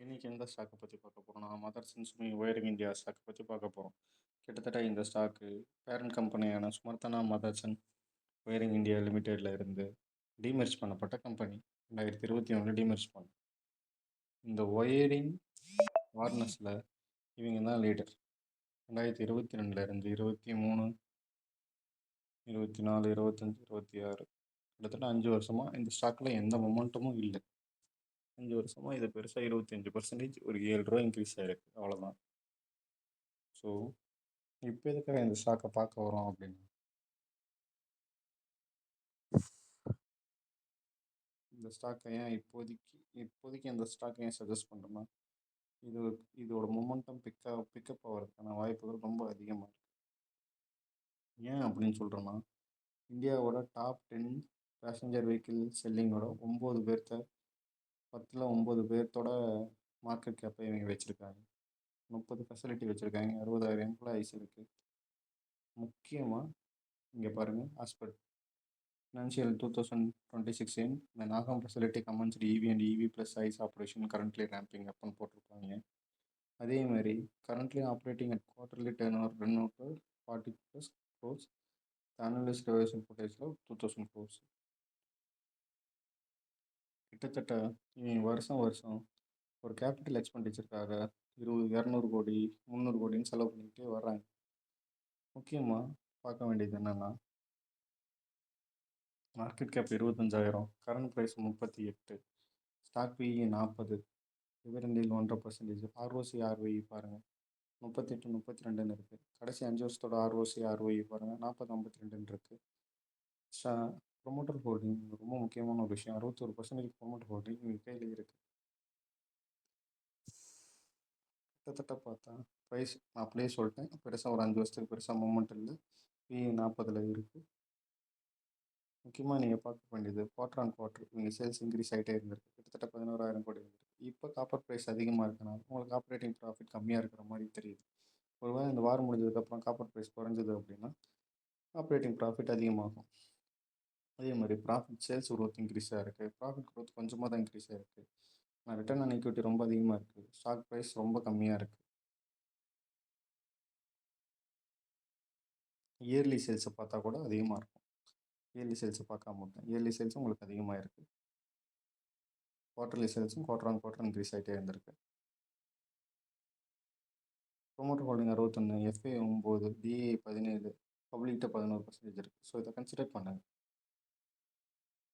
இன்னைக்கு எந்த ஸ்டாக்கை பற்றி பார்க்க போகிறோம்னா மதர்சன் சுமி ஒயரிங் இந்தியா ஸ்டாக்கை பற்றி பார்க்க போகிறோம். கிட்டத்தட்ட இந்த ஸ்டாக்கு பேரண்ட் கம்பெனியான சுமர்த்தனா மதர்சன் ஒயரிங் இந்தியா லிமிடெட்ல இருந்து டிமெர்ஜ் பண்ணப்பட்ட கம்பெனி. 2021 டிமெர்ஜ் பண்ண இந்த ஒயரிங் வார்னஸில் இவங்க தான் லீடர். 2022 இருந்து 23, 24, 25, 26 கிட்டத்தட்ட 5 வருஷமாக இந்த ஸ்டாக்கில் எந்த மொமெண்டமும் இல்லை. 5 வருஷமாக இது பெருசாக 25% ஒரு ரூ. 7 இன்க்ரீஸ் ஆகிருக்கு, அவ்வளோதான். ஸோ இப்போ எதுக்காக இந்த ஸ்டாக்கை பார்க்க வரோம் அப்படின்னா, இந்த ஸ்டாக்கை ஏன் இப்போதைக்கு இந்த ஸ்டாக்கை ஏன் சஜஸ்ட் பண்ணுறோன்னா, இது இதோட மொமெண்டம் பிக்கப் ஆகிறதுக்கான வாய்ப்புகள் ரொம்ப அதிகமாக இருக்குது. ஏன் அப்படின்னு சொல்கிறோன்னா, இந்தியாவோட டாப் 10 பேசஞ்சர் வெஹிக்கிள் செல்லிங்கோட 9 பேர்த்த 10ல் 9 பேர்த்தோட மார்க்கெட் கேப்பை இவங்க வச்சுருக்காங்க. 30 ஃபெசிலிட்டி வச்சுருக்காங்க, 60,000 எம்ப்ளாயீஸ் இருக்குது. முக்கியமாக இங்கே பாருங்கள், ஆஸ்பெட் Financial 2026 end, the Nagam facility commenced EV and EV plus ICE operation currently ramping up னு போட்டிருக்காங்க. அதே மாதிரி currently operating at quarterly turnover run out 40 plus crores, annualized revenue potential 2000 crores. கிட்டத்தட்ட வருஷம் ஒரு கேபிட்டல் எக்ஸ்பெண்டிச்சருக்காக 200 கோடி 300 கோடின்னு செலவு பண்ணிக்கிட்டே வர்றாங்க. முக்கியமாக பார்க்க வேண்டியது என்னென்னா, market cap 25,000, current price 38, stock PE 40, டிவிடெண்டில் 1.5%, ஆர்ஓசி ஆர்ஓஇ பாருங்கள் 38, 32ன்னு இருக்குது. கடைசி 5 வருஷத்தோட ஆர்ஓசி ஆர்ஓஇ பாருங்கள் 40, 52ன்னு இருக்குது. ப்ரொமோட்டர் ஹோல்டிங் ரொம்ப முக்கியமான ஒரு விஷயம். 61% ப்ரொமோட்டர் ஹோல்டிங் இவங்க கையில் இருக்குது. கிட்டத்தட்ட பார்த்தா ப்ரைஸ் நான் அப்படியே சொல்லிட்டேன், பெருசாக ஒரு 5 வருஷத்துக்கு பெருசாக மூமெண்ட் இல்லை. பிஇ 40ல் இருக்குது. முக்கியமாக நீங்கள் பார்க்க வேண்டியது குவார்டர் ஆன் குவார்டர் இவங்க சேல்ஸ் இன்க்ரீஸ் ஆகிட்டே இருந்திருக்கு. கிட்டத்தட்ட 11,000 கோடி இருந்திருக்கு. இப்போ காப்பர் ப்ரைஸ் அதிகமாக இருக்கனால உங்களுக்கு ஆப்ரேட்டிங் ப்ராஃபிட் கம்மியாக இருக்கிற மாதிரி தெரியுது. ஒருவேளை இந்த வாரம் முடிஞ்சதுக்கப்புறம் காப்பர் ப்ரைஸ் குறைஞ்சது அப்படின்னா ஆப்ரேட்டிங் ப்ராஃபிட் அதிகமாகும். அதே மாதிரி ப்ராஃபிட் சேல்ஸ் குரோத் இன்க்ரீஸாக இருக்குது, ப்ராஃபிட் குரோத் கொஞ்சமாக தான் இன்க்ரீஸ் ஆகிருக்கு. ஆனால் ரிட்டர்ன் ஆன் ஈக்விட்டி ரொம்ப அதிகமாக இருக்குது, ஸ்டாக் ப்ரைஸ் ரொம்ப கம்மியாக இருக்குது. இயர்லி சேல்ஸை பார்த்தா கூட அதிகமாக இருக்கும். இயர்லி சேல்ஸை பார்க்காம விட்டேன், இயர்லி சேல்ஸும் உங்களுக்கு அதிகமாக இருக்குது. குவார்டர்லி சேல்ஸும் குவார்டர் ஆன் குவார்டர் இன்க்ரீஸ் ஆகிட்டே இருந்திருக்கு. ப்ரொமோட்டர் ஹோல்டிங் 61, எஃப்ஏ 9, டிஏ 17, பப்ளிக்கிட்ட 11% இருக்குது. ஸோ இதை கன்சிடர் பண்ணுங்கள்.